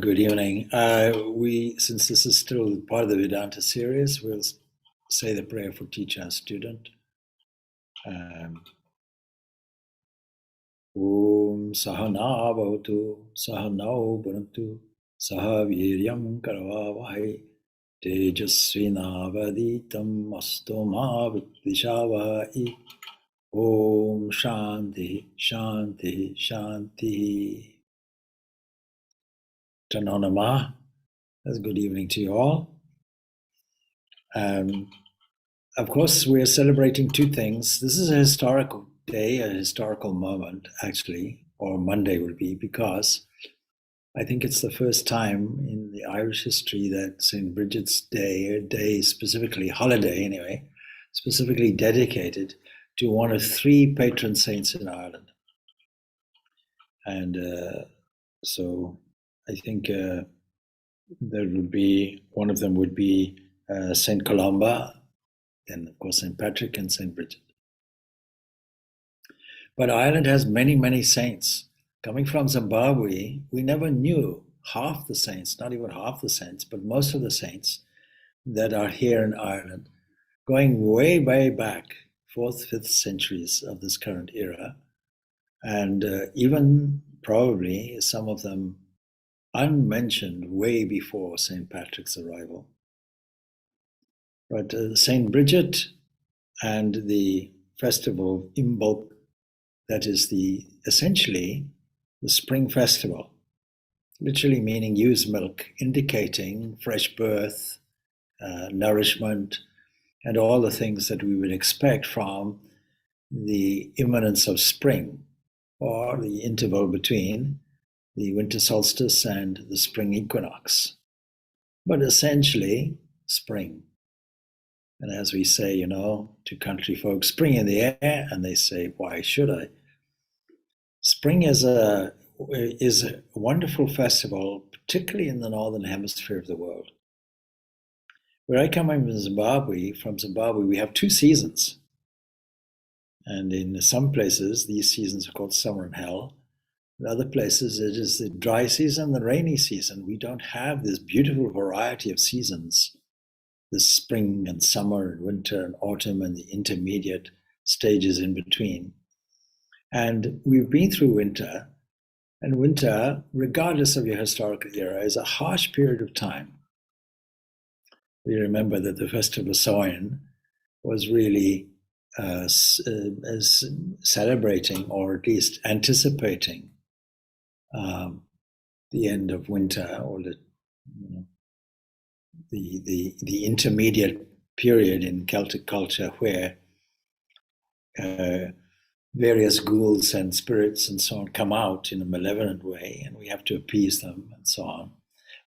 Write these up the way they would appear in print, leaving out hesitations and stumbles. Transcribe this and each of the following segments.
Good evening. Since this is still part of the Vedanta series, we'll say the prayer for teacher and student. Om Sahana Bhavatu Sahanau Bhunaktu Saha Viryam Karavavahai Tejasvinavaditam Astoma Vidvishavahai. Om Shanti Shanti Shanti. Tanonama. Good evening to you all. Of course, we are celebrating two things. This is a historical day, a historical moment, actually, or Monday will be, because I think it's the first time in the Irish history that St. Bridget's Day, a day specifically, holiday anyway, specifically dedicated to one of three patron saints in Ireland. And so I think there would be, one of them would be St. Columba, then of course St. Patrick and St. Bridget. But Ireland has many, many saints. Coming from Zimbabwe, we never knew half the saints, not even half the saints, but most of the saints that are here in Ireland, going way, way back, 4th, 5th centuries of this current era, and even probably some of them unmentioned way before St. Patrick's arrival. But St. Bridget and the festival of Imbolc, that is essentially the spring festival, literally meaning ewe's milk, indicating fresh birth, nourishment, and all the things that we would expect from the imminence of spring, or the interval between the winter solstice and the spring equinox. But essentially, spring. And as we say, to country folk, spring in the air, and they say, why should I? Spring is a wonderful festival, particularly in the northern hemisphere of the world. Where I come from Zimbabwe, we have two seasons. And in some places, these seasons are called summer and hell. In other places, it is the dry season, the rainy season. We don't have this beautiful variety of seasons, this spring and summer and winter and autumn and the intermediate stages in between. And we've been through winter, and winter, regardless of your historical era, is a harsh period of time. We remember that the festival of Samhain was really celebrating, or at least anticipating, the end of winter, or the intermediate period in Celtic culture where various ghouls and spirits and so on come out in a malevolent way, and we have to appease them and so on.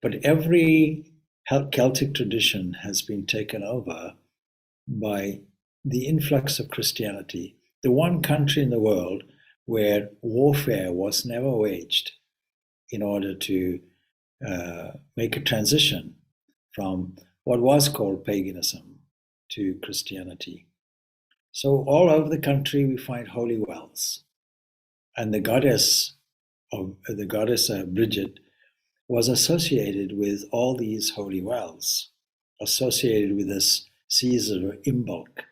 But every Celtic tradition has been taken over by the influx of Christianity. The one country in the world where warfare was never waged in order to make a transition from what was called paganism to Christianity. So all over the country we find holy wells, and the goddess Bridget was associated with all these holy wells, associated with this season of Imbolc.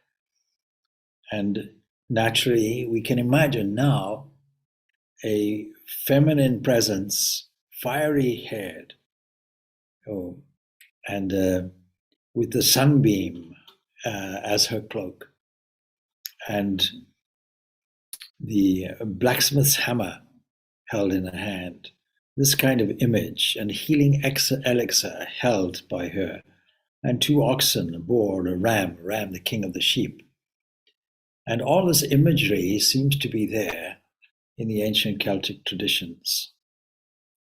And naturally, we can imagine now a feminine presence, fiery haired, and with the sunbeam as her cloak, and the blacksmith's hammer held in her hand. This kind of image, and healing elixir held by her, and 2 oxen, a boar, a ram, the king of the sheep. And all this imagery seems to be there in the ancient Celtic traditions,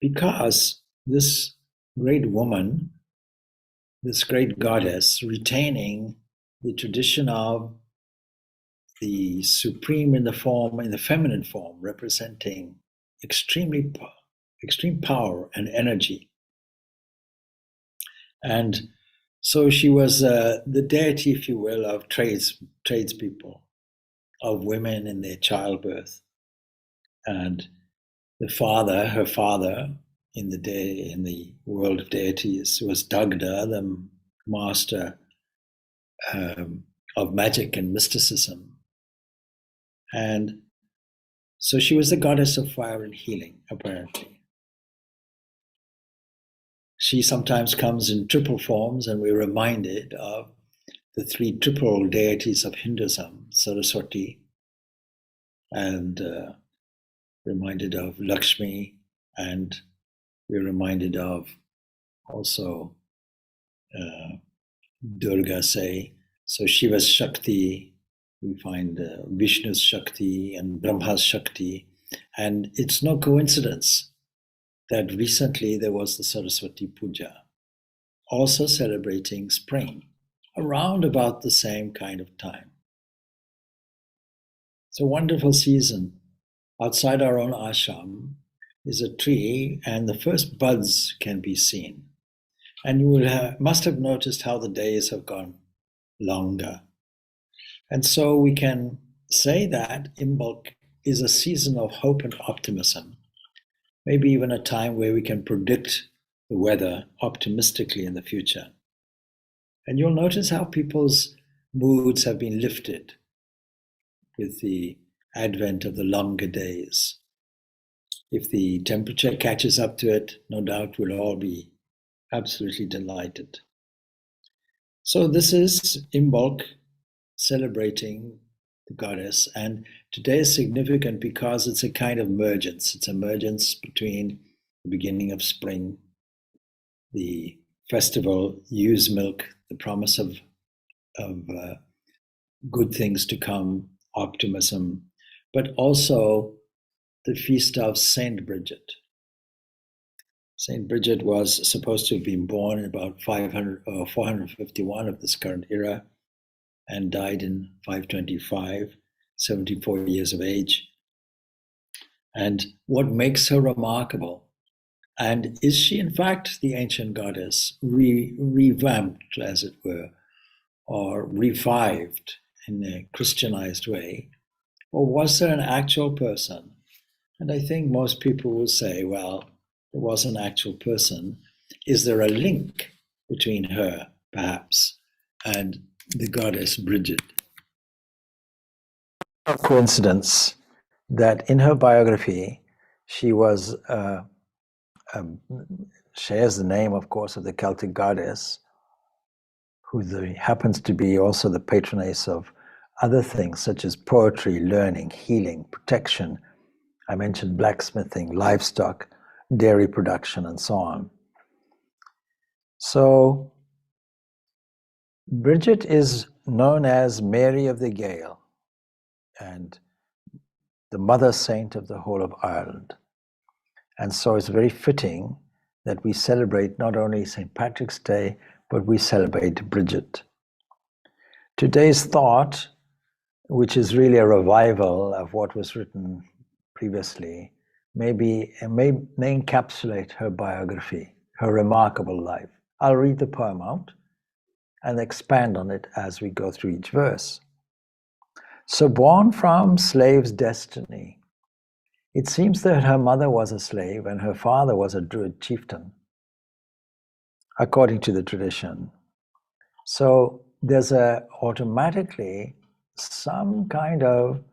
because this great woman, this great goddess, retaining the tradition of the supreme in the feminine form, representing extreme power and energy. And so she was the deity, if you will, of tradespeople, of women in their childbirth. And her father, in the world of deities was Dagda, the master of magic and mysticism. And so she was the goddess of fire and healing, apparently. She sometimes comes in triple forms, and we're reminded of the three triple deities of Hinduism, Saraswati, and reminded of Lakshmi, and we're reminded of also Durga, say. So Shiva's Shakti, we find Vishnu's Shakti and Brahma's Shakti. And it's no coincidence that recently there was the Saraswati Puja, also celebrating spring, around about the same kind of time. It's a wonderful season. Outside our own ashram is a tree, and the first buds can be seen. And you must have noticed how the days have gone longer. And so we can say that Imbolc is a season of hope and optimism, maybe even a time where we can predict the weather optimistically in the future. And you'll notice how people's moods have been lifted with the advent of the longer days. If the temperature catches up to it, no doubt we'll all be absolutely delighted. So this is Imbolc celebrating the goddess, and today is significant because it's a kind of mergence. It's a mergence between the beginning of spring, the festival, ewes milk, the promise of good things to come, optimism, but also the feast of Saint Bridget. Saint Bridget was supposed to have been born in about 451 of this current era and died in 525, 74 years of age. And what makes her remarkable, and is she in fact the ancient goddess, revamped as it were, or revived in a Christianized way, or was there an actual person? And I think most people will say, well, there was an actual person. Is there a link between her, perhaps, and the goddess Bridget? No coincidence that in her biography, she was shares the name, of course, of the Celtic goddess, who happens to be also the patroness of other things such as poetry, learning, healing, protection. I mentioned blacksmithing, livestock, dairy production, and so on. So Bridget is known as Mary of the Gale and the mother saint of the whole of Ireland. And so it's very fitting that we celebrate not only St. Patrick's Day, but we celebrate Bridget. Today's thought, which is really a revival of what was written previously, may encapsulate her biography, her remarkable life. I'll read the poem out and expand on it as we go through each verse. So born from slave's destiny, it seems that her mother was a slave and her father was a Druid chieftain, according to the tradition. So there's automatically some kind of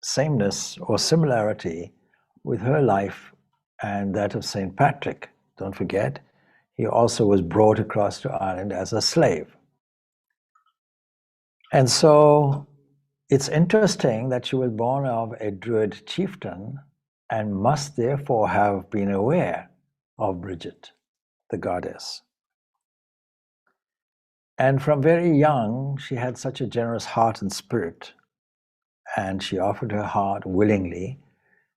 sameness or similarity with her life and that of St. Patrick. Don't forget, he also was brought across to Ireland as a slave. And so it's interesting that she was born of a Druid chieftain and must therefore have been aware of Bridget, the goddess. And from very young, she had such a generous heart and spirit, and she offered her heart willingly.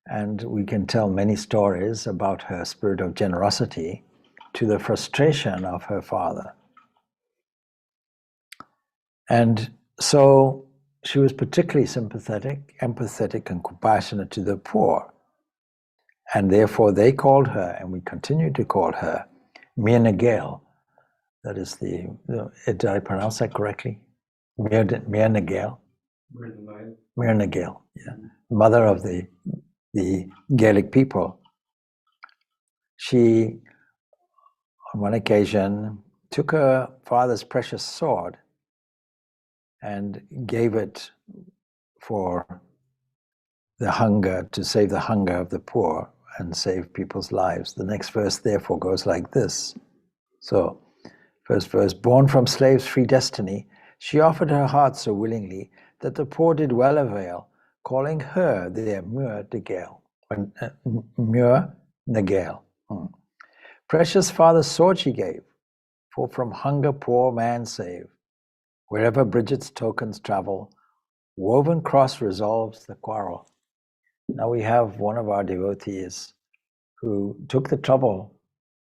And we can tell many stories about her spirit of generosity to the frustration of her father. And so she was particularly sympathetic, empathetic, and compassionate to the poor. And therefore they called her, and we continue to call her, Myrna Gael. That is did I pronounce that correctly? Myrna Gael? Myrna Gael, yeah. Mother of the Gaelic people. She, on one occasion, took her father's precious sword and gave it for the hunger, to save the hunger of the poor and save people's lives. The next verse, therefore, goes like this. So, first verse, born from slaves' free destiny, she offered her heart so willingly that the poor did well avail, calling her their Muir de Gale. Muir de Gale. Precious father's sword she gave, for from hunger poor man save. Wherever Bridget's tokens travel, woven cross resolves the quarrel. Now we have one of our devotees who took the trouble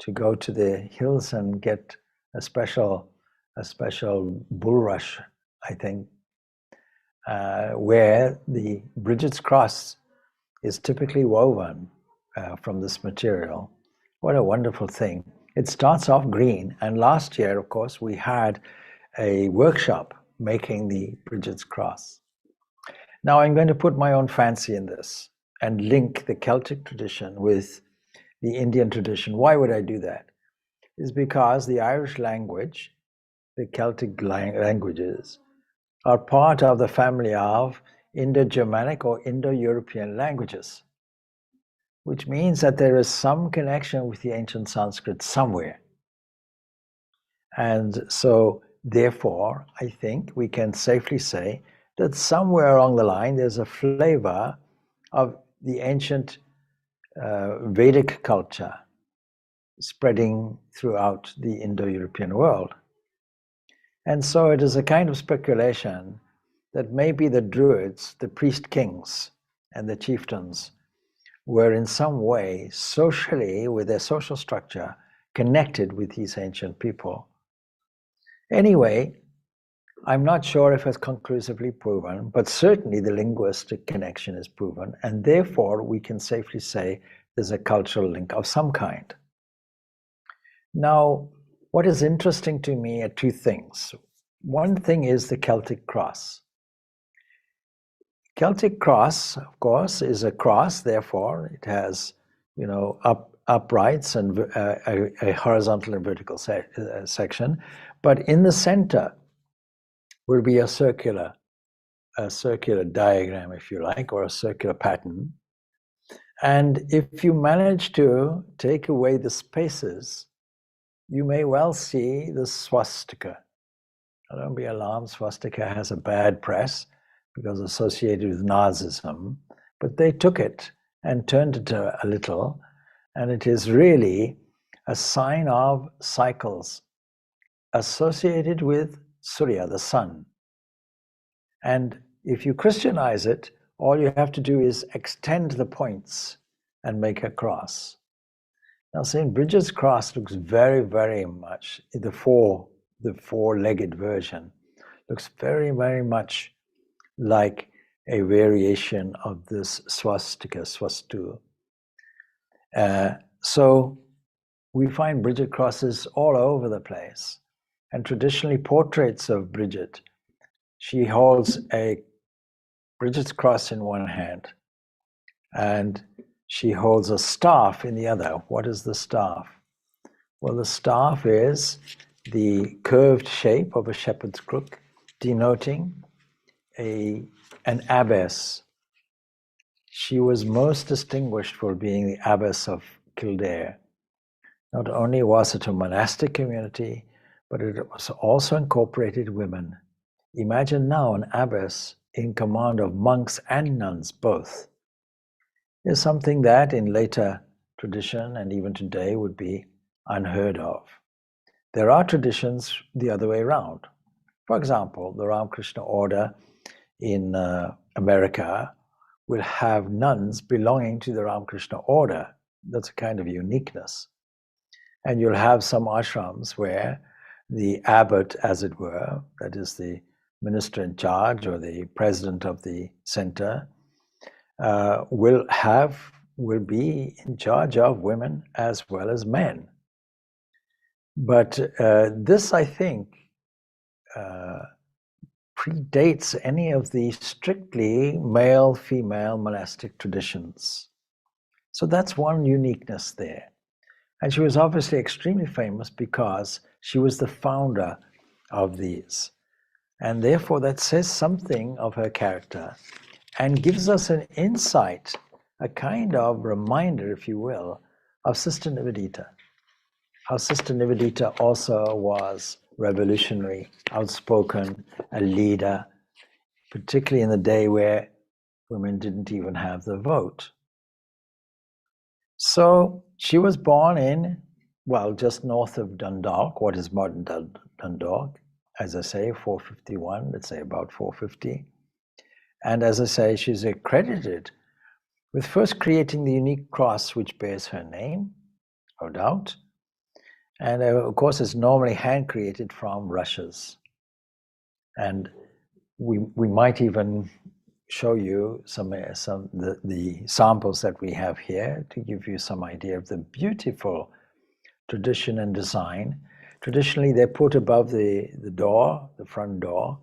to go to the hills and get a special bulrush, I think, where the Bridget's cross is typically woven from this material. What a wonderful thing. It starts off green, and last year, of course, we had a workshop making the Bridget's cross. Now I'm going to put my own fancy in this and link the Celtic tradition with the Indian tradition. Why would I do that? It's because the Irish language, the Celtic languages, are part of the family of Indo-Germanic or Indo-European languages, which means that there is some connection with the ancient Sanskrit somewhere. And so, therefore, I think we can safely say that somewhere along the line there's a flavor of the ancient Vedic culture spreading throughout the Indo-European world. And so it is a kind of speculation that maybe the Druids, the priest kings, and the chieftains were in some way socially, with their social structure, connected with these ancient people. Anyway, I'm not sure if it's conclusively proven, but certainly the linguistic connection is proven, and therefore we can safely say there's a cultural link of some kind. Now, what is interesting to me are two things. One thing is the Celtic cross. Celtic cross, of course, is a cross, therefore it has, uprights and a horizontal and vertical section, but in the center will be a circular diagram, if you like, or a circular pattern. And if you manage to take away the spaces, you may well see the swastika. Now, don't be alarmed, swastika has a bad press because associated with Nazism, but they took it and turned it a little, and it is really a sign of cycles associated with Surya, the sun. And if you Christianize it, all you have to do is extend the points and make a cross. Now, St. Bridget's cross looks very, very much, the four-legged version, looks very, very much like a variation of this swastika, swastu. So we find Bridget crosses all over the place, and traditionally portraits of Bridget. She holds a Bridget's cross in one hand, and she holds a staff in the other. What is the staff? Well, the staff is the curved shape of a shepherd's crook, denoting an abbess. She was most distinguished for being the abbess of Kildare. Not only was it a monastic community, but it was also incorporated women. Imagine now an abbess in command of monks and nuns both. Is something that in later tradition and even today would be unheard of. There are traditions the other way around. For example, the Ramakrishna order in America will have nuns belonging to the Ramakrishna order. That's a kind of uniqueness. And you'll have some ashrams where the abbot, as it were, that is the minister in charge or the president of the center, will be in charge of women as well as men. But this, I think, predates any of the strictly male-female monastic traditions. So that's one uniqueness there. And she was obviously extremely famous because she was the founder of these. And therefore, that says something of her character and gives us an insight, a kind of reminder, if you will, of Sister Nivedita. How Sister Nivedita also was revolutionary, outspoken, a leader, particularly in the day where women didn't even have the vote. So she was born in, well, just north of Dundalk, what is modern Dundalk, as I say, 451, let's say about 450. And as I say, she's accredited with first creating the unique cross which bears her name, no doubt. And of course, it's normally hand created from rushes. And we might even show you the samples that we have here to give you some idea of the beautiful tradition and design. Traditionally, they're put above the door, the front door,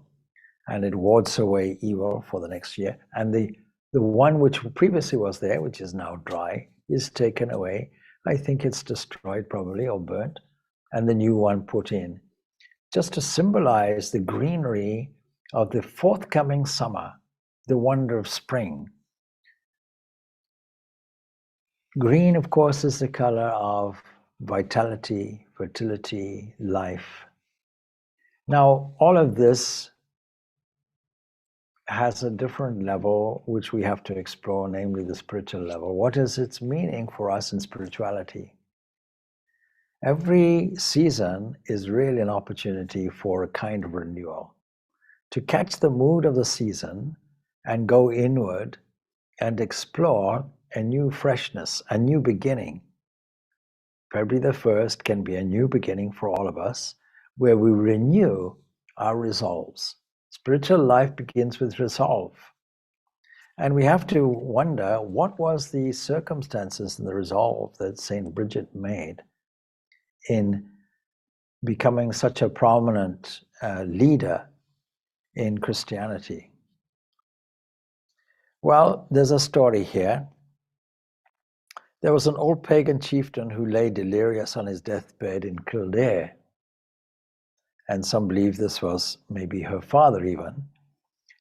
and it wards away evil for the next year. And the one which previously was there, which is now dry, is taken away. I think it's destroyed probably or burnt, and the new one put in, just to symbolize the greenery of the forthcoming summer, the wonder of spring. Green, of course, is the color of vitality, fertility, life. Now, all of this has a different level which we have to explore, namely the spiritual level. What is its meaning for us in spirituality? Every season is really an opportunity for a kind of renewal, to catch the mood of the season and go inward and explore a new freshness, a new beginning. February the 1st can be a new beginning for all of us, where we renew our resolves. Spiritual life begins with resolve. And we have to wonder, what was the circumstances and the resolve that Saint Bridget made in becoming such a prominent leader in Christianity? Well, there's a story here. There was an old pagan chieftain who lay delirious on his deathbed in Kildare. And some believe this was maybe her father even.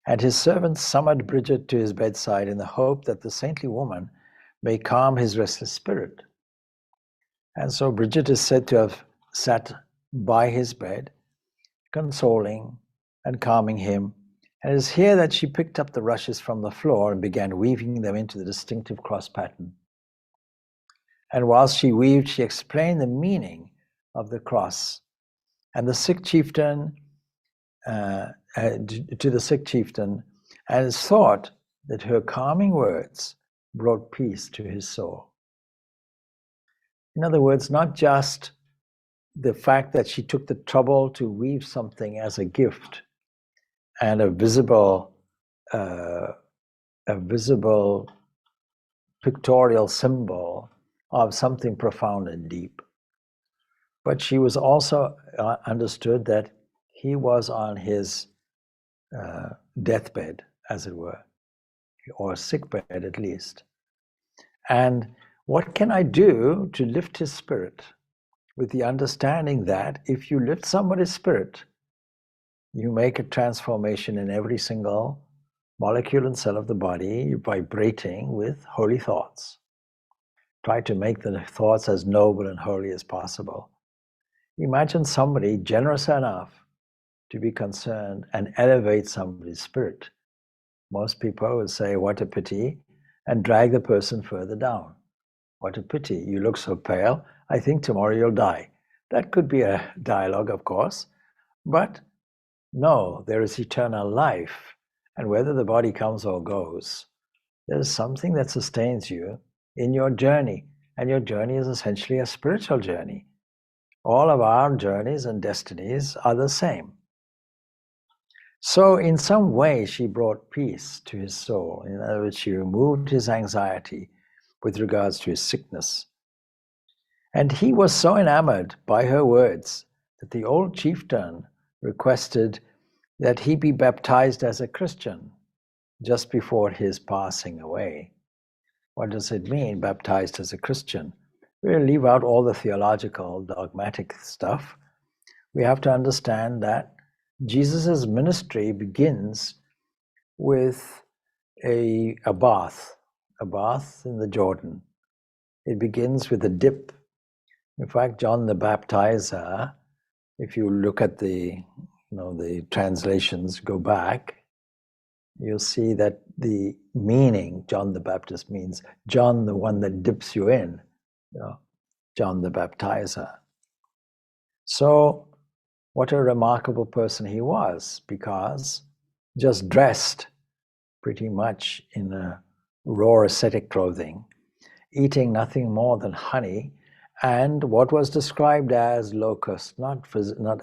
And his servants summoned Bridget to his bedside in the hope that the saintly woman may calm his restless spirit. And so Bridget is said to have sat by his bed, consoling and calming him. And it is here that she picked up the rushes from the floor and began weaving them into the distinctive cross pattern. And whilst she weaved, she explained the meaning of the cross. And the sick chieftain, to the sick chieftain, and thought that her calming words brought peace to his soul. In other words, not just the fact that she took the trouble to weave something as a gift and a visible pictorial symbol of something profound and deep, but she was also understood that he was on his deathbed, as it were, or sickbed at least. And what can I do to lift his spirit? With the understanding that if you lift somebody's spirit, you make a transformation in every single molecule and cell of the body. You're vibrating with holy thoughts. Try to make the thoughts as noble and holy as possible. Imagine somebody generous enough to be concerned and elevate somebody's spirit. Most people would say, what a pity, and drag the person further down. What a pity, you look so pale, I think tomorrow you'll die. That could be a dialogue, of course, but no, there is eternal life, and whether the body comes or goes, there's something that sustains you in your journey, and your journey is essentially a spiritual journey. All of our journeys and destinies are the same. So in some way, she brought peace to his soul. In other words, she removed his anxiety with regards to his sickness. And he was so enamored by her words that the old chieftain requested that he be baptized as a Christian just before his passing away. What does it mean, baptized as a Christian? We'll leave out all the theological, dogmatic stuff. We have to understand that Jesus' ministry begins with a bath in the Jordan. It begins with a dip. In fact, John the Baptizer, if you look at the translations, go back, you'll see that the meaning, John the Baptist, means John, the one that dips you in, John the Baptizer. So what a remarkable person he was, because just dressed pretty much in a raw ascetic clothing, eating nothing more than honey and what was described as locusts, not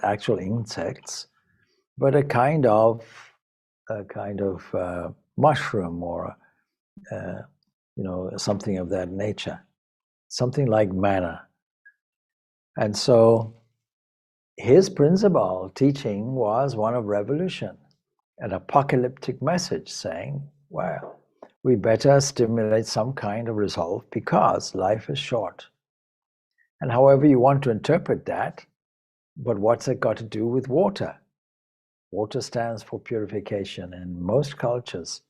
actual insects, but a kind of mushroom or something of that nature, something like manna. And so his principal teaching was one of revolution, an apocalyptic message saying, well, we better stimulate some kind of resolve because life is short. And however you want to interpret that, but what's it got to do with water? Water stands for purification in most cultures,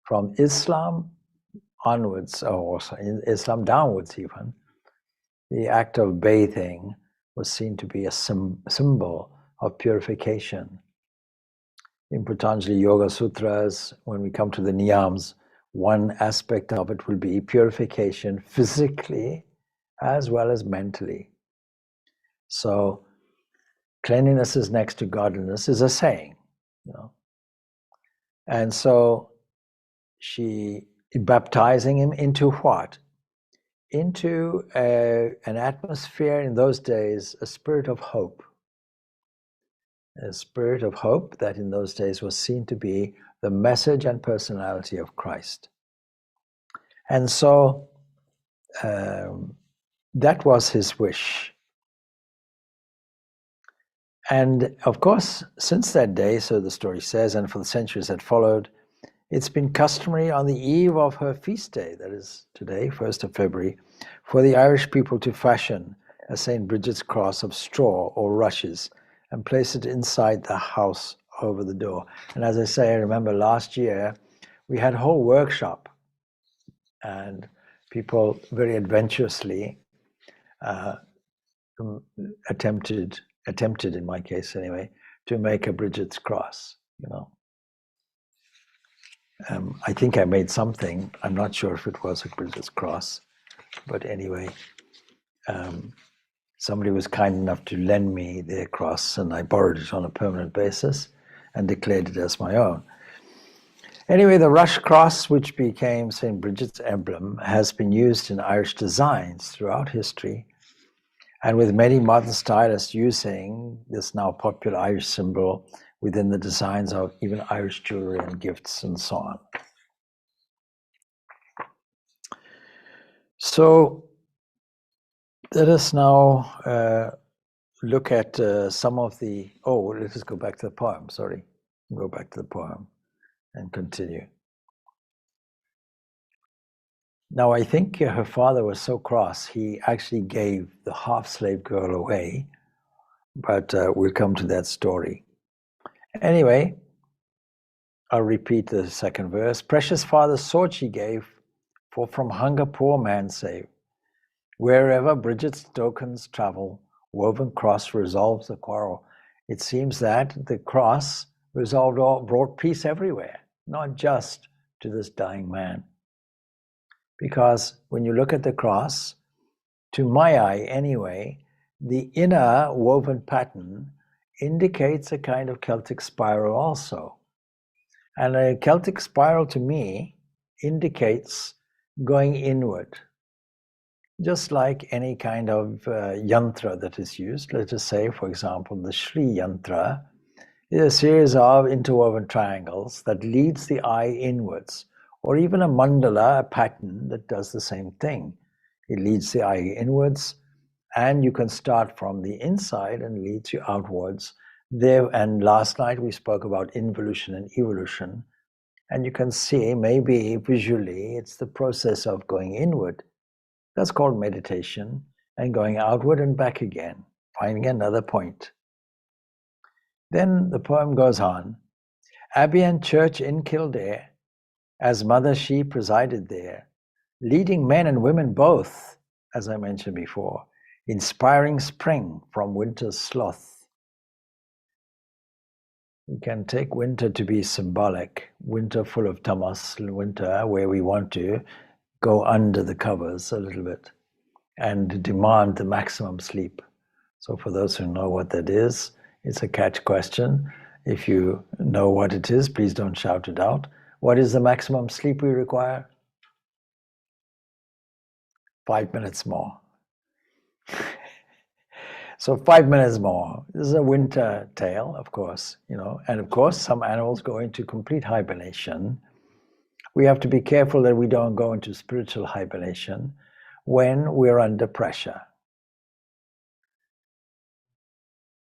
from Islam onwards, or in Islam downwards even. The act of bathing was seen to be a symbol of purification. In Patanjali Yoga Sutras, when we come to the niyams, one aspect of it will be purification physically as well as mentally. So cleanliness is next to godliness is a saying, And so she baptizing him into what? Into an atmosphere in those days, a spirit of hope. A spirit of hope that in those days was seen to be the message and personality of Christ. And so that was his wish. And of course, since that day, so the story says, and for the centuries that followed, it's been customary on the eve of her feast day, that is today, 1st of February, for the Irish people to fashion a St. Bridget's cross of straw or rushes and place it inside the house over the door. And as I say, I remember last year, we had a whole workshop and people very adventurously attempted in my case anyway, to make a Bridget's cross, I think I made something. I'm not sure if it was a Bridget's cross, but anyway, somebody was kind enough to lend me their cross and I borrowed it on a permanent basis and declared it as my own. Anyway, the rush cross, which became St. Bridget's emblem, has been used in Irish designs throughout history, and with many modern stylists using this now popular Irish symbol within the designs of even Irish jewelry and gifts and so on. So let us now look at some of the, let us go back to the poem, Go back to the poem and continue. Now, I think her father was so cross, he actually gave the half-slave girl away, but we'll come to that story. Anyway, I'll repeat the second verse. Precious father, sword she gave, for from hunger poor man save. Wherever Bridget's tokens travel, woven cross resolves the quarrel. It seems that the cross brought peace everywhere, not just to this dying man. Because when you look at the cross, to my eye anyway, the inner woven pattern indicates a kind of Celtic spiral also. And a Celtic spiral to me indicates going inward. Just like any kind of yantra that is used, let us say, for example, the Shri yantra is a series of interwoven triangles that leads the eye inwards, or even a mandala, a pattern that does the same thing. It leads the eye inwards, and you can start from the inside and leads you outwards. There, and last night we spoke about involution and evolution, and you can see maybe visually it's the process of going inward. That's called meditation. and going outward and back again, finding another point. Then the poem goes on. Abbey and church in Kildare, as mother she presided there, leading men and women both, as I mentioned before, inspiring spring from winter's sloth. We can take winter to be symbolic, winter full of tamas, winter where we want to go under the covers a little bit and demand the maximum sleep. So for those who know what that is, it's a catch question. If you know what it is, please don't shout it out. What is the maximum sleep we require? 5 minutes more. So 5 minutes more. This is a winter tale, of course, and of course some animals go into complete hibernation. We have to be careful that we don't go into spiritual hibernation when we're under pressure.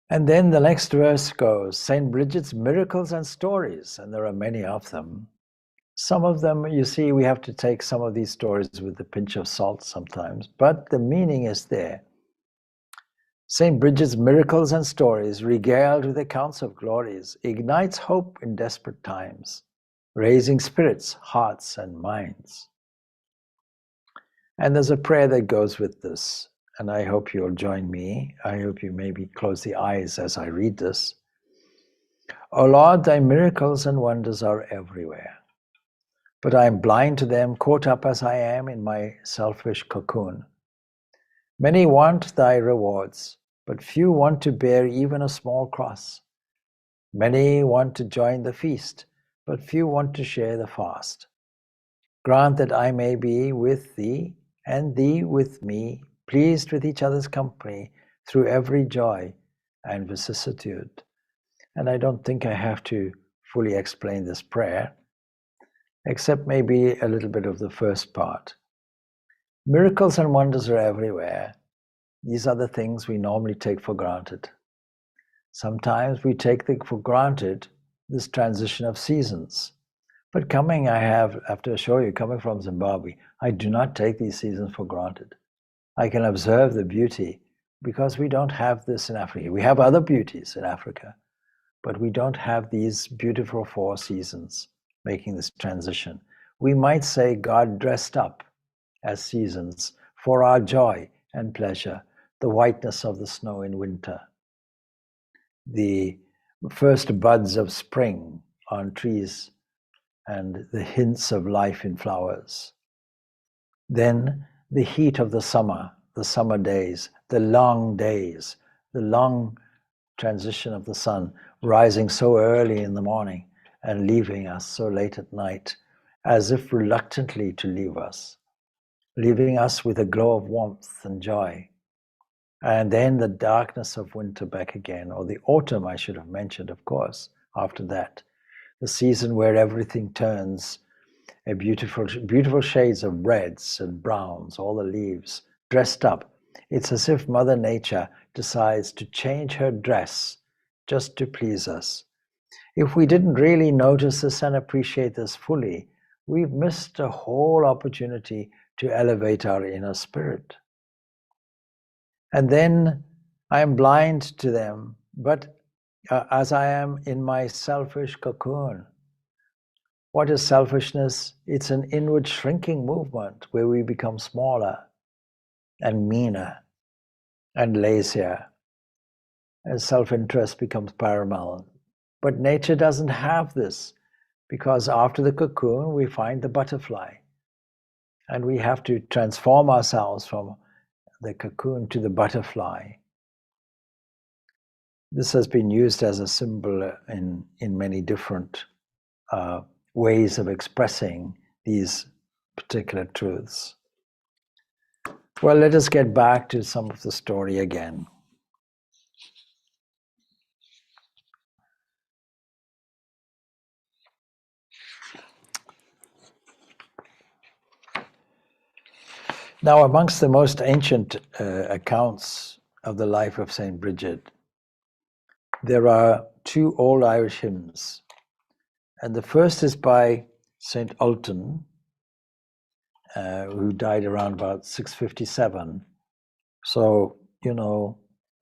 And then the next verse goes, St. Bridget's miracles and stories, and there are many of them. Some of them, you see, we have to take some of these stories with a pinch of salt sometimes, but the meaning is there. St. Bridget's miracles and stories, regaled with accounts of glories, ignites hope in desperate times, raising spirits, hearts, and minds. And there's a prayer that goes with this, and I hope you'll join me. I hope you maybe close the eyes as I read this. O Lord, thy miracles and wonders are everywhere, but I am blind to them, caught up as I am in my selfish cocoon. Many want thy rewards, but few want to bear even a small cross. Many want to join the feast, but few want to share the fast. Grant that I may be with thee, and thee with me, pleased with each other's company through every joy and vicissitude. And I don't think I have to fully explain this prayer, except maybe a little bit of the first part. Miracles and wonders are everywhere. These are the things we normally take for granted. Sometimes we take for granted this transition of seasons. But I have to assure you, coming from Zimbabwe, I do not take these seasons for granted. I can observe the beauty because we don't have this in Africa. We have other beauties in Africa, but we don't have these beautiful 4 seasons making this transition. We might say God dressed up as seasons for our joy and pleasure, the whiteness of the snow in winter, the first buds of spring on trees, and the hints of life in flowers. Then the heat of the summer days, the long transition of the sun, rising so early in the morning and leaving us so late at night, as if reluctantly to leave us, leaving us with a glow of warmth and joy. And then the darkness of winter back again, or the autumn I should have mentioned, of course, after that. The season where everything turns a beautiful shades of reds and browns, all the leaves dressed up. It's as if Mother Nature decides to change her dress just to please us. If we didn't really notice this and appreciate this fully, we've missed a whole opportunity to elevate our inner spirit. And then I am blind to them, but as I am in my selfish cocoon. What is selfishness? It's an inward shrinking movement where we become smaller and meaner and lazier as self-interest becomes paramount. But nature doesn't have this, because after the cocoon we find the butterfly, and we have to transform ourselves from the cocoon to the butterfly. This has been used as a symbol in many different ways of expressing these particular truths. Well, let us get back to some of the story again. Now, amongst the most ancient accounts of the life of St. Bridget, there are 2 old Irish hymns. And the first is by St. Ultan, who died around about 657. So,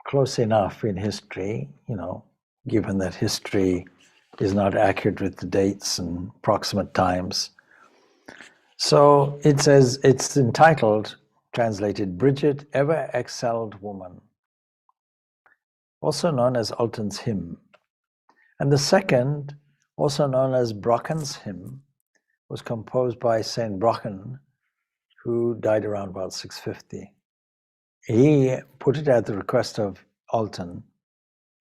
close enough in history, given that history is not accurate with the dates and approximate times. So it says, it's entitled, translated, Bridget, Ever Excelled Woman, also known as Alton's Hymn. And the second, also known as Brocken's Hymn, was composed by Saint Brocken, who died around about 650. He put it at the request of Alton,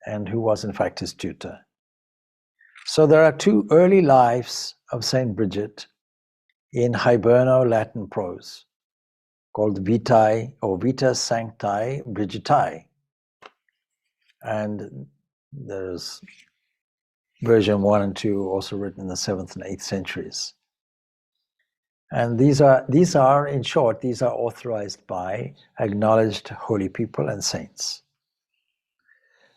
and who was in fact his tutor. So there are two early lives of Saint Bridget in Hiberno Latin prose, called Vitae or Vita Sanctae Brigitae. And there's version 1 and 2 also written in the 7th and 8th centuries. And these are, in short, these are authorized by acknowledged holy people and saints.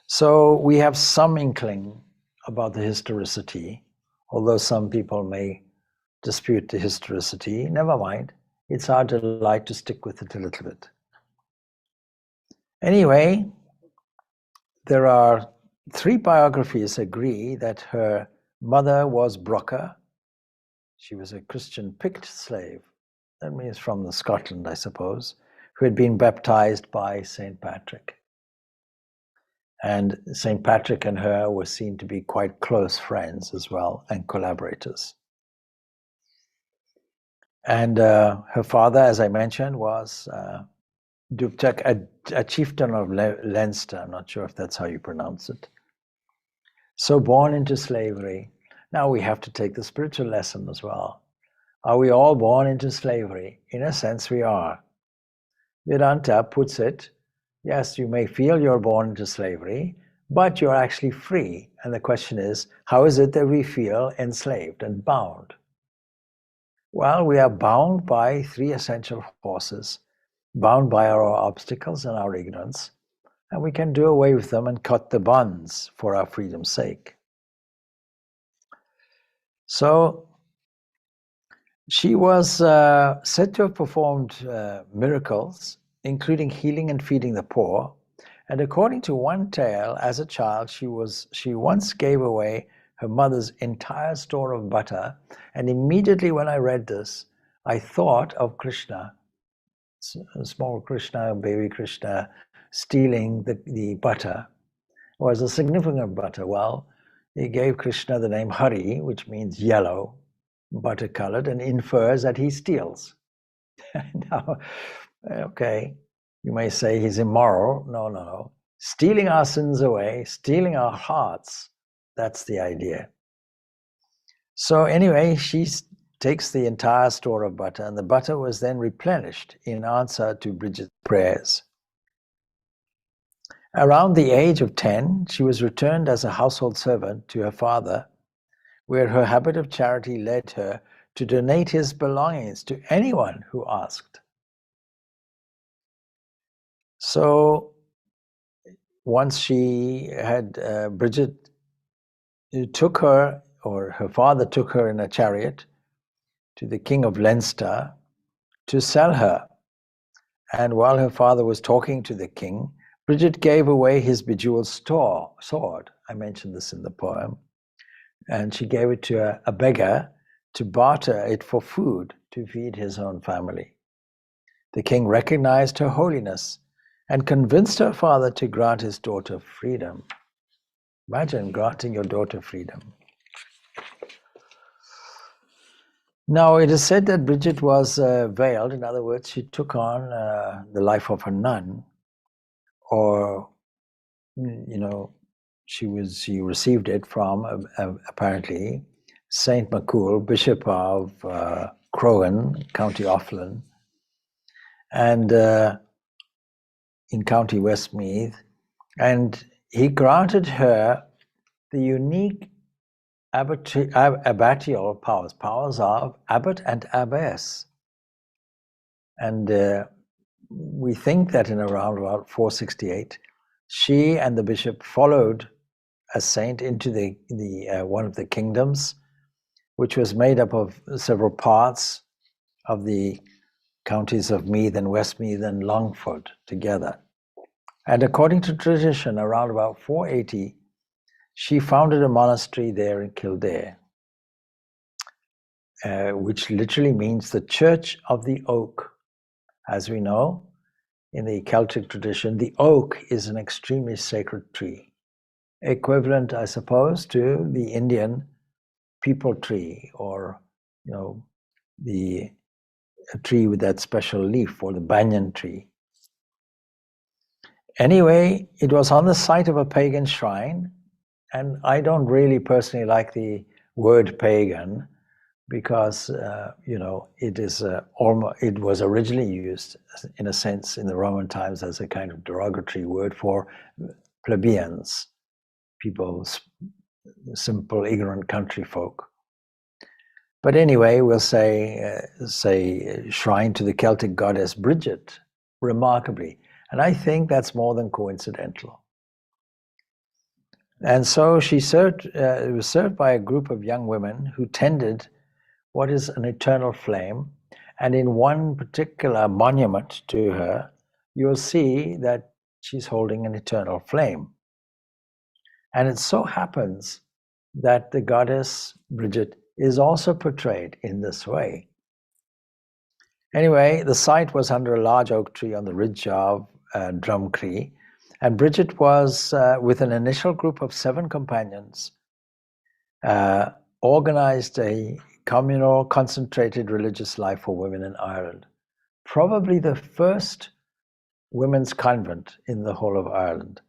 So we have some inkling about the historicity, although some people may dispute the historicity. Never mind, it's our delight to stick with it a little bit. Anyway, there are 3 biographies agree that her mother was Brocca. She was a Christian Pict slave, that means from Scotland, I suppose, who had been baptized by St. Patrick. And St. Patrick and her were seen to be quite close friends as well, and collaborators. And her father, as I mentioned, was Dubček, a chieftain of Leinster. I'm not sure if that's how you pronounce it. So born into slavery. Now we have to take the spiritual lesson as well. Are we all born into slavery? In a sense, we are. Vedanta puts it, yes, you may feel you're born into slavery, but you're actually free. And the question is, how is it that we feel enslaved and bound? Well, we are bound by 3 essential forces, bound by our obstacles and our ignorance, and we can do away with them and cut the bonds for our freedom's sake. So she was said to have performed miracles, including healing and feeding the poor. And according to one tale, as a child, she once gave away her mother's entire store of butter. And immediately when I read this, I thought of Krishna, small Krishna, baby Krishna, stealing the butter. Was the significance of butter? Well, he gave Krishna the name Hari, which means yellow, butter-colored, and infers that he steals. Now, okay, you may say he's immoral. No. Stealing our sins away, stealing our hearts, that's the idea. So anyway, she takes the entire store of butter, and the butter was then replenished in answer to Bridget's prayers. Around the age of 10, she was returned as a household servant to her father, where her habit of charity led her to donate his belongings to anyone who asked. So once she had, Bridget took her, or her father took her in a chariot to the king of Leinster to sell her. And while her father was talking to the king, Bridget gave away his bejeweled sword. I mentioned this in the poem. And she gave it to a beggar to barter it for food to feed his own family. The king recognized her holiness and convinced her father to grant his daughter freedom. Imagine granting your daughter freedom. Now, it is said that Bridget was veiled. In other words, she took on the life of a nun, or, she received it from, apparently, Saint Macul, Bishop of Croghan, County Offaly, and in County Westmeath, and he granted her the unique abbatial powers of abbot and abbess. And we think that in around about 468, she and the bishop followed a saint into the one of the kingdoms, which was made up of several parts of the counties of Meath and Westmeath and Longford together. And according to tradition, around about 480, she founded a monastery there in Kildare, which literally means the Church of the Oak. As we know, in the Celtic tradition, the oak is an extremely sacred tree, equivalent, I suppose, to the Indian peepal tree, or the tree with that special leaf, or the banyan tree. Anyway, it was on the site of a pagan shrine, and I don't really personally like the word pagan, because it was originally used, in a sense, in the Roman times as a kind of derogatory word for plebeians, people, simple, ignorant country folk. But anyway, we'll say shrine to the Celtic goddess Bridget, remarkably. And I think that's more than coincidental. And so she was served by a group of young women who tended what is an eternal flame. And in one particular monument to her, you'll see that she's holding an eternal flame. And it so happens that the goddess Bridget is also portrayed in this way. Anyway, the site was under a large oak tree on the ridge of Drumcree, and Bridget was, with an initial group of 7 companions, organized a communal, concentrated religious life for women in Ireland. Probably the first women's convent in the whole of Ireland,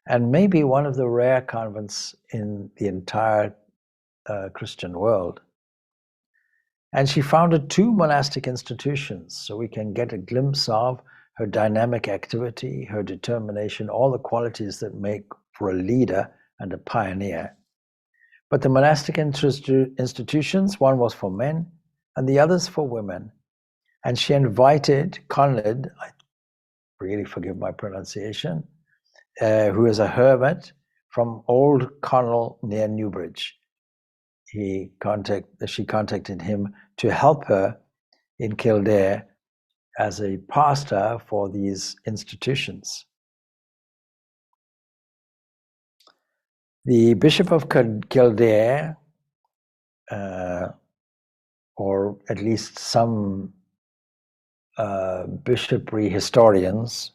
and maybe one of the rare convents in the entire Christian world. And she founded 2 monastic institutions, so we can get a glimpse of her dynamic activity, her determination, all the qualities that make for a leader and a pioneer. But the monastic institutions, one was for men and the others for women. And she invited Conlid, I really forgive my pronunciation, who is a hermit from Old Connell near Newbridge. She contacted him to help her in Kildare as a pastor for these institutions. The Bishop of Kildare, or at least some bishopry historians,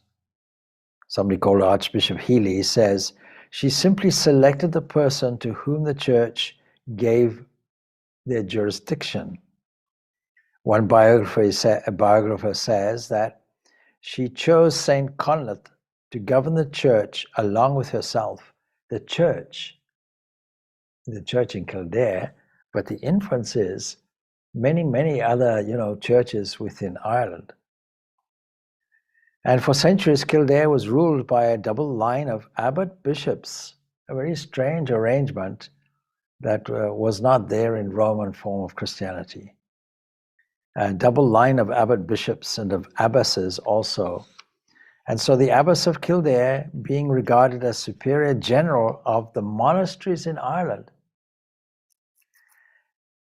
somebody called Archbishop Healy, says she simply selected the person to whom the church gave their jurisdiction. One biographer says that she chose Saint Conleth to govern the church along with herself. The church in Kildare, but the inference is many other churches within Ireland. And for centuries, Kildare was ruled by a double line of abbot bishops, a very strange arrangement that was not there in Roman form of Christianity. A double line of abbot bishops and of abbesses also. And so the abbess of Kildare, being regarded as superior general of the monasteries in Ireland,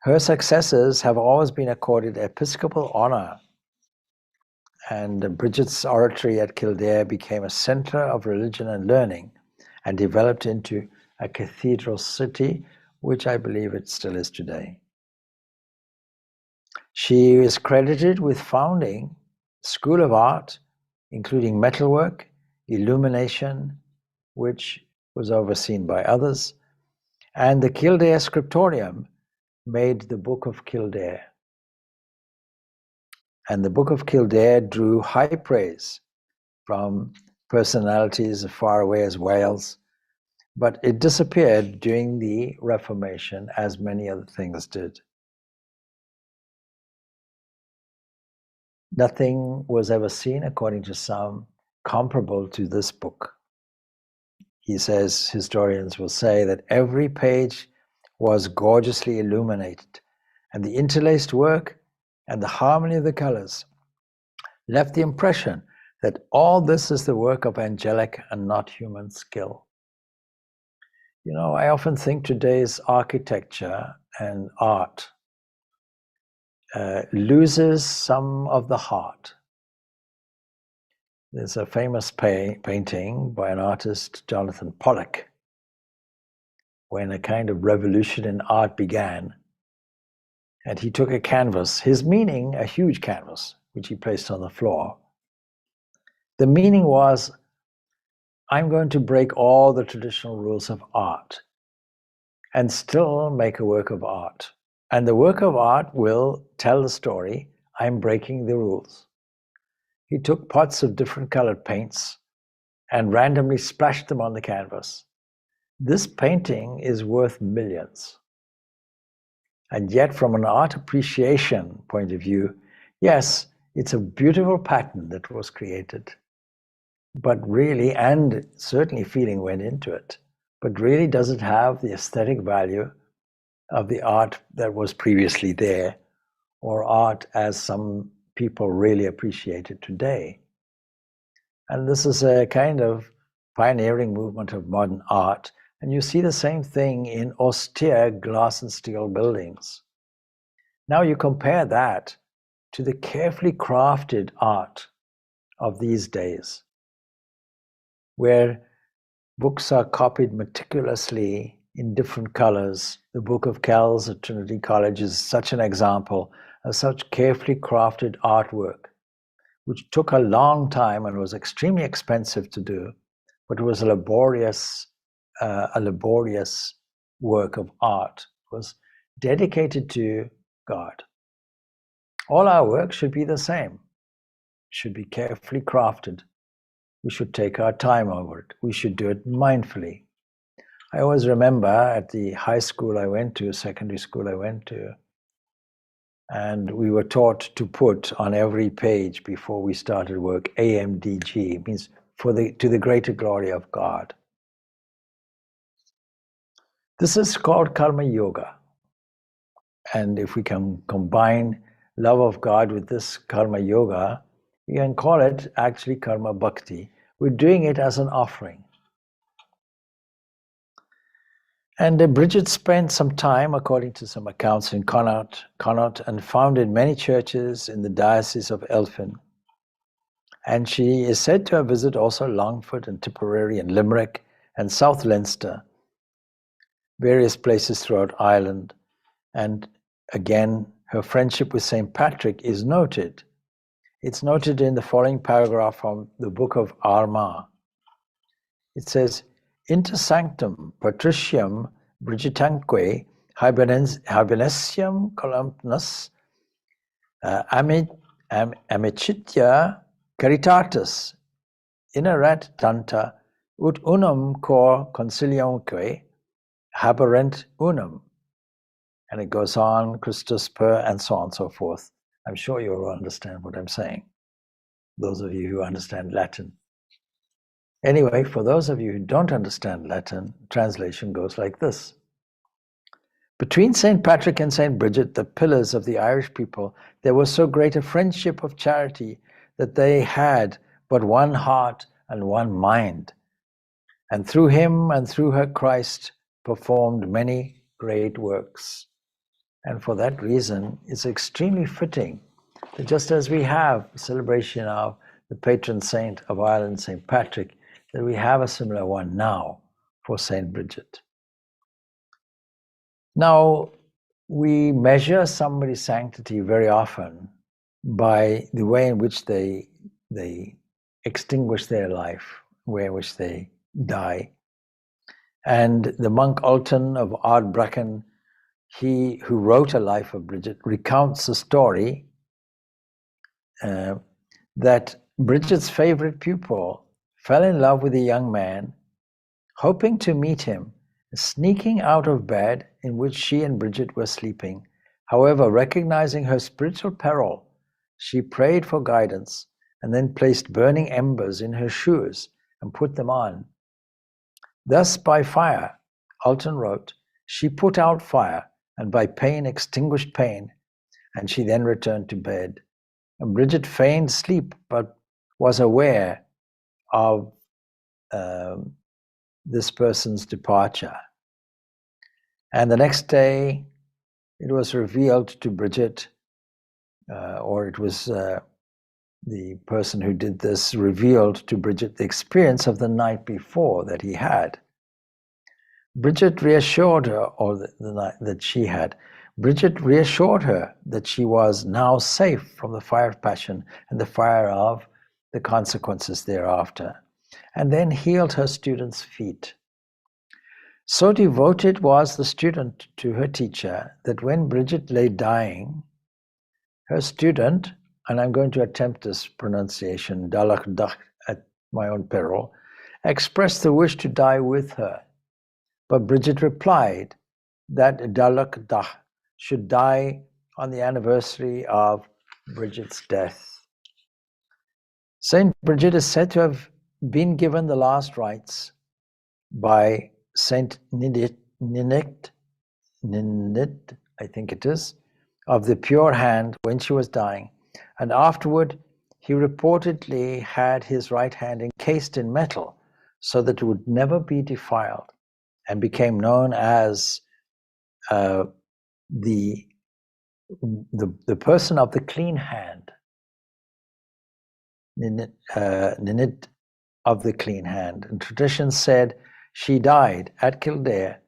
her successors have always been accorded episcopal honor. And Bridget's oratory at Kildare became a center of religion and learning and developed into a cathedral city, which I believe it still is today. She is credited with founding a school of art, including metalwork, illumination, which was overseen by others, and the Kildare Scriptorium made the Book of Kildare. And the Book of Kildare drew high praise from personalities as far away as Wales, but it disappeared during the Reformation, as many other things did. Nothing was ever seen, according to some, comparable to this book. He says, historians will say, that every page was gorgeously illuminated, and the interlaced work and the harmony of the colors left the impression that all this is the work of angelic and not human skill. I often think today's architecture and art loses some of the heart. There's a famous painting by an artist, Jonathan Pollock, when a kind of revolution in art began. And he took a canvas, his meaning, a huge canvas, which he placed on the floor. The meaning was, I'm going to break all the traditional rules of art and still make a work of art. And the work of art will tell the story, I'm breaking the rules. He took pots of different colored paints and randomly splashed them on the canvas. This painting is worth millions. And yet, from an art appreciation point of view, yes, it's a beautiful pattern that was created. But really, and certainly feeling went into it, but really does it have the aesthetic value of the art that was previously there, or art as some people really appreciate it today? And this is a kind of pioneering movement of modern art. And you see the same thing in austere glass and steel buildings. Now you compare that to the carefully crafted art of these days, where books are copied meticulously in different colors. The Book of Kells at Trinity College is such an example of such carefully crafted artwork, which took a long time and was extremely expensive to do, but it was a laborious work of art. It was dedicated to God. All our work should be the same. It should be carefully crafted. We should take our time over it. We should do it mindfully. I always remember at the high school I went to, secondary school I went to, and we were taught to put on every page before we started work, AMDG. It means to the greater glory of God. This is called karma yoga. And if we can combine love of God with this karma yoga, we can call it actually karma bhakti. We're doing it as an offering. And Bridget spent some time, according to some accounts, in Connaught, and founded many churches in the Diocese of Elphin. And she is said to have visited also Longford and Tipperary and Limerick and South Leinster, various places throughout Ireland. And again, her friendship with St. Patrick is noted. It's noted in the following paragraph from the Book of Armagh. It says, Inter sanctum patricium Brigitanque habenesium columbus amicitia caritatis inerat tanta ut unum cor conciliumque haberent unum. And it goes on, Christus per, and so on and so forth. I'm sure you will understand what I'm saying, those of you who understand Latin. Anyway, for those of you who don't understand Latin, translation goes like this. Between St. Patrick and St. Bridget, the pillars of the Irish people, there was so great a friendship of charity that they had but one heart and one mind. And through him and through her Christ performed many great works. And for that reason, it's extremely fitting that just as we have a celebration of the patron saint of Ireland, St. Patrick, that we have a similar one now for St. Bridget. Now, we measure somebody's sanctity very often by the way in which they extinguish their life, the way in which they die. And the monk Alton of Ardbraccan, he who wrote a life of Bridget, recounts a story that Bridget's favorite pupil fell in love with a young man, hoping to meet him, sneaking out of bed in which she and Bridget were sleeping. However, recognizing her spiritual peril, she prayed for guidance and then placed burning embers in her shoes and put them on. Thus, by fire, Alton wrote, she put out fire, and by pain extinguished pain, and she then returned to bed. And Bridget feigned sleep, but was aware of this person's departure. And the next day, it was revealed to Bridget or it was the person who did this revealed to Bridget the experience of the night before that he had. Bridget reassured her, or the night that she had. Bridget reassured her that she was now safe from the fire of passion and the fire of the consequences thereafter, and then healed her student's feet. So devoted was the student to her teacher that when Bridget lay dying, her student, and I'm going to attempt this pronunciation, Dalak Dak, at my own peril, expressed the wish to die with her. But Bridget replied that Dalak Dak should die on the anniversary of Bridget's death. Saint Bridget is said to have been given the last rites by Saint Ninit, I think it is, of the pure hand when she was dying, and afterward he reportedly had his right hand encased in metal so that it would never be defiled, and became known as the person of the clean hand, Ninit of the clean hand. And tradition said she died at Kildare,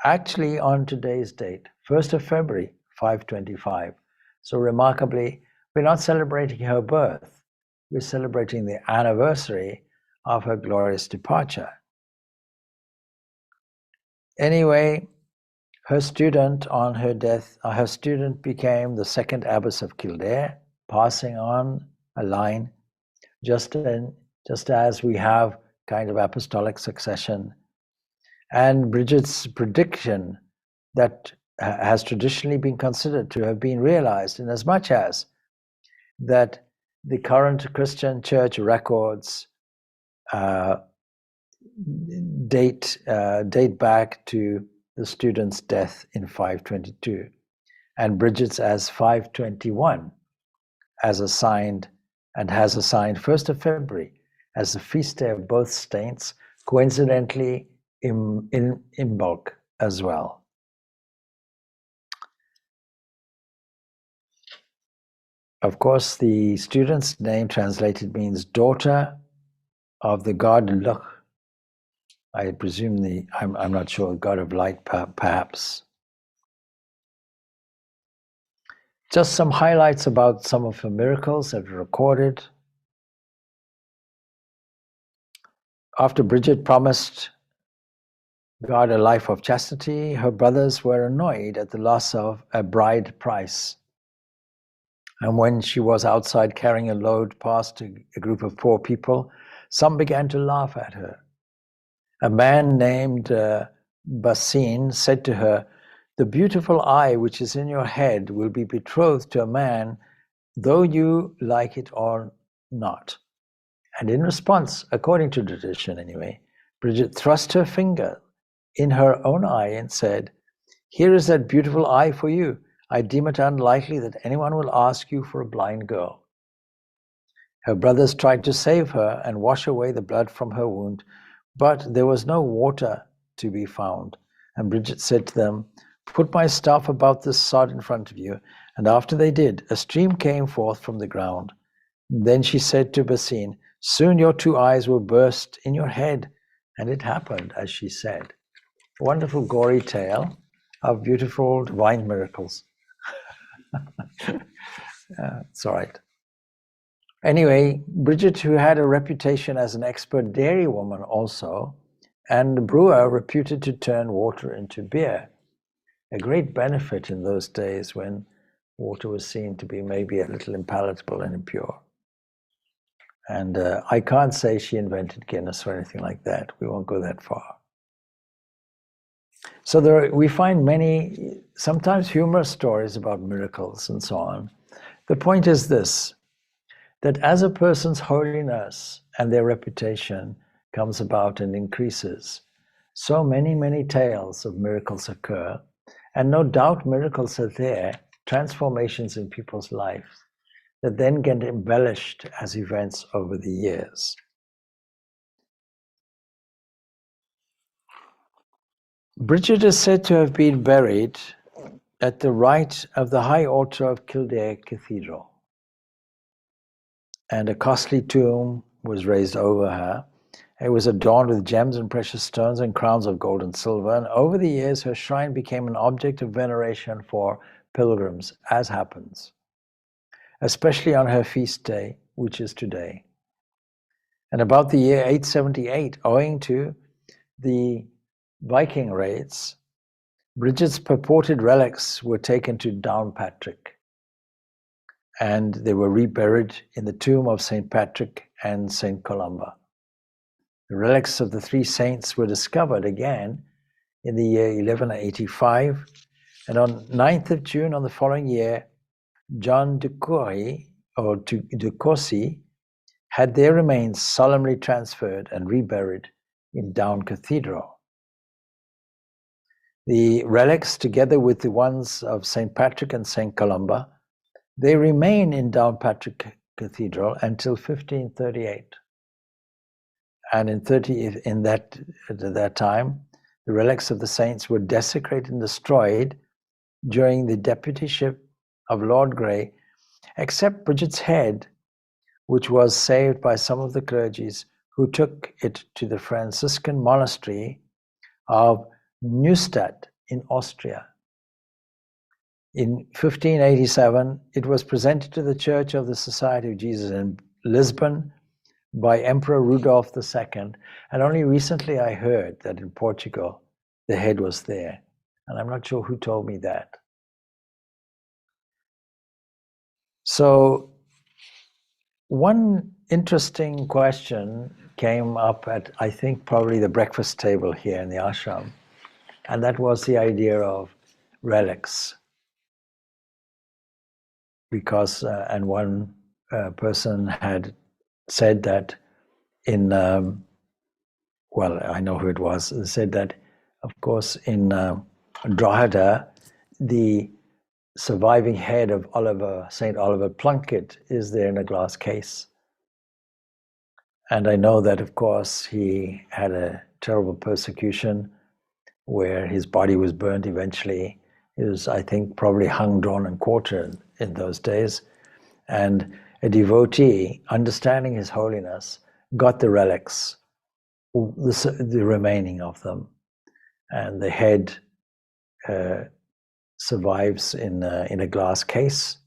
actually on today's date, 1st of February, 525. So remarkably, we're not celebrating her birth, we're celebrating the anniversary of her glorious departure. Anyway, her student on her death, her student became the second abbess of Kildare, passing on a line, just as we have kind of apostolic succession. And Bridget's prediction that has traditionally been considered to have been realized, in as much as that the current Christian church records date back to the student's death in 522, and Bridget's as 521, as assigned, and has assigned 1st of February as the feast day of both saints, coincidentally in Imbolc as well. Of course, the student's name translated means daughter of the god Luch. I presume I'm not sure, god of light, perhaps. Just some highlights about some of her miracles that were recorded. After Bridget promised God a life of chastity, her brothers were annoyed at the loss of a bride price. And when she was outside carrying a load past a group of poor people, some began to laugh at her. A man named Basine said to her, "The beautiful eye which is in your head will be betrothed to a man, though you like it or not." And in response, according to tradition anyway, Bridget thrust her finger in her own eye and said, "Here is that beautiful eye for you. I deem it unlikely that anyone will ask you for a blind girl." Her brothers tried to save her and wash away the blood from her wound, but there was no water to be found. And Bridget said to them, "Put my staff about this sod in front of you." And after they did, a stream came forth from the ground. Then she said to Basine, "Soon your two eyes will burst in your head." And it happened as she said. A wonderful gory tale of beautiful divine miracles. It's all right. Anyway, Bridget, who had a reputation as an expert dairy woman also, and a brewer reputed to turn water into beer, a great benefit in those days when water was seen to be maybe a little impalatable and impure. And I can't say she invented Guinness or anything like that. We won't go that far. So we find many, sometimes humorous stories about miracles and so on. The point is this, that as a person's holiness and their reputation comes about and increases, so many, many tales of miracles occur, and no doubt miracles are there, transformations in people's lives that then get embellished as events over the years. Bridget is said to have been buried at the right of the high altar of Kildare Cathedral. And a costly tomb was raised over her. It was adorned with gems and precious stones and crowns of gold and silver. And over the years, her shrine became an object of veneration for pilgrims, as happens, especially on her feast day, which is today. And about the year 878, owing to the Viking raids, Bridget's purported relics were taken to Downpatrick, and they were reburied in the tomb of St. Patrick and St. Columba. The relics of the three saints were discovered again in the year 1185, and on 9th of June on the following year, John de Courcy had their remains solemnly transferred and reburied in Down Cathedral. The relics, together with the ones of St. Patrick and St. Columba, they remain in Downpatrick Cathedral until 1538. And at that time, the relics of the saints were desecrated and destroyed during the deputyship of Lord Grey, except Bridget's head, which was saved by some of the clergies who took it to the Franciscan monastery of Neustadt in Austria. In 1587, it was presented to the Church of the Society of Jesus in Lisbon by Emperor Rudolph II, and only recently I heard that in Portugal the head was there, and I'm not sure who told me that. So one interesting question came up at, I think, probably the breakfast table here in the ashram, and that was the idea of relics. Because, and one person had said that in, well, I know who it was, said that, of course, in Drogheda, the surviving head of St. Oliver Plunkett is there in a glass case. And I know that, of course, he had a terrible persecution where his body was burnt eventually. He was, I think, probably hung, drawn, and quartered in those days. And a devotee, understanding his holiness, got the relics, the remaining of them. And the head survives in a glass case,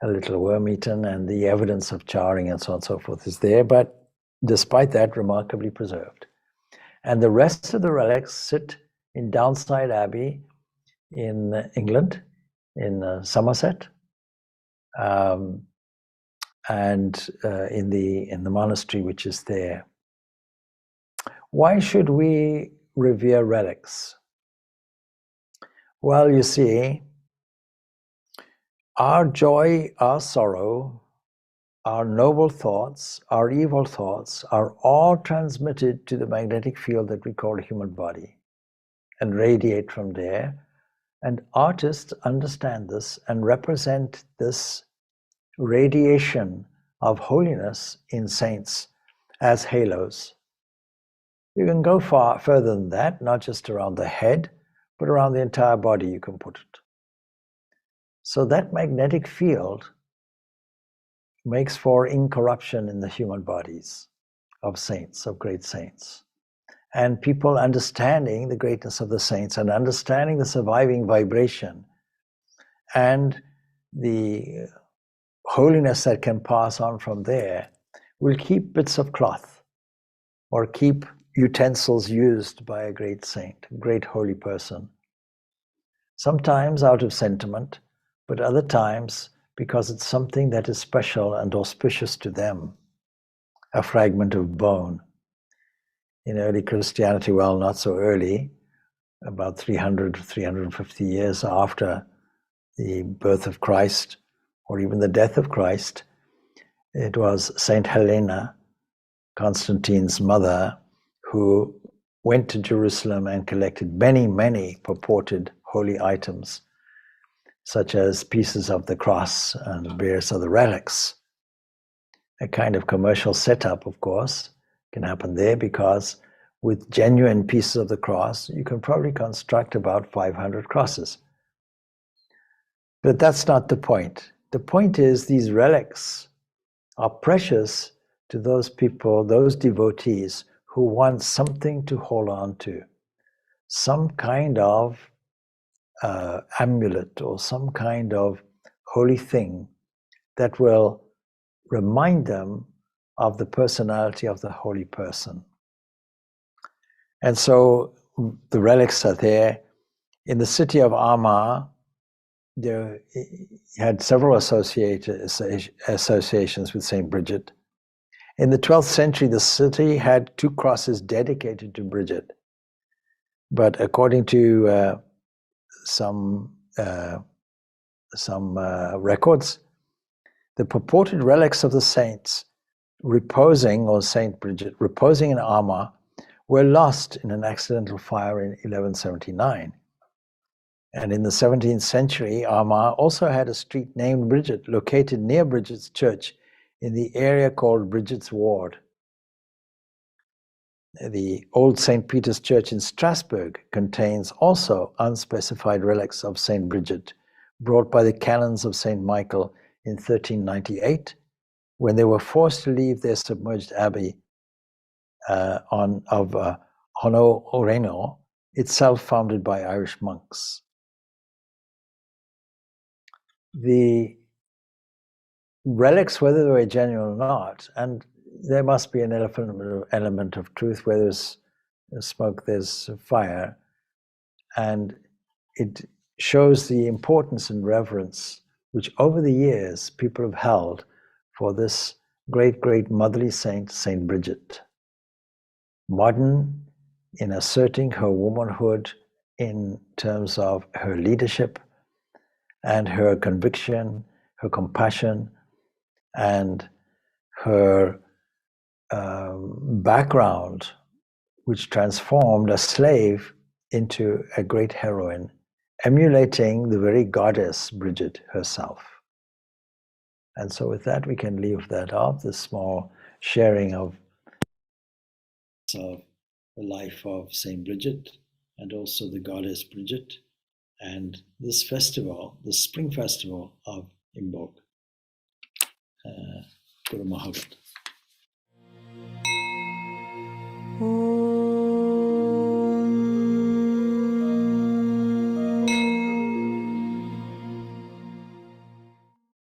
a little worm-eaten, and the evidence of charring and so on and so forth is there, but despite that, remarkably preserved. And the rest of the relics sit in Downside Abbey in England, in Somerset, and in the monastery which is there. Why should we revere relics? Well, you see, our joy, our sorrow, our noble thoughts, our evil thoughts are all transmitted to the magnetic field that we call a human body and radiate from there. And artists understand this and represent this radiation of holiness in saints as halos. You can go far further than that, not just around the head, but around the entire body you can put it. So that magnetic field makes for incorruption in the human bodies of saints, of great saints. And people understanding the greatness of the saints and understanding the surviving vibration and the holiness that can pass on from there will keep bits of cloth or keep utensils used by a great saint, a great holy person. Sometimes out of sentiment, but other times because it's something that is special and auspicious to them, a fragment of bone. In early Christianity, well, not so early, about 300, 350 years after the birth of Christ, or even the death of Christ, it was Saint Helena, Constantine's mother, who went to Jerusalem and collected many, many purported holy items, such as pieces of the cross and various other relics. A kind of commercial setup, of course, can happen there, because with genuine pieces of the cross, you can probably construct about 500 crosses. But that's not the point. The point is these relics are precious to those people, those devotees who want something to hold on to, some kind of amulet or some kind of holy thing that will remind them of the personality of the holy person. And so the relics are there. In the city of Armagh, there had several associations with Saint Bridget. In the 12th century, the city had 2 crosses dedicated to Bridget. But according to some records, the purported relics of the saints reposing, or Saint Bridget reposing in Armagh, were lost in an accidental fire in 1179. And in the 17th century, Armagh also had a street named Bridget, located near Bridget's church in the area called Bridget's Ward. The old St. Peter's Church in Strasbourg contains also unspecified relics of St. Bridget, brought by the canons of St. Michael in 1398, when they were forced to leave their submerged abbey of Hono-Oreno, itself founded by Irish monks. The relics, whether they were genuine or not, and there must be an element of truth. Where there's smoke, there's fire, and it shows the importance and reverence which over the years people have held for this great, great motherly saint, Saint Bridget. Modern in asserting her womanhood in terms of her leadership and her conviction, her compassion, and her background, which transformed a slave into a great heroine, emulating the very goddess Bridget herself. And so with that, we can leave that off, this small sharing of the life of Saint Bridget and also the goddess Bridget, and this festival, the spring festival of Imbolc. Guru Mahavat.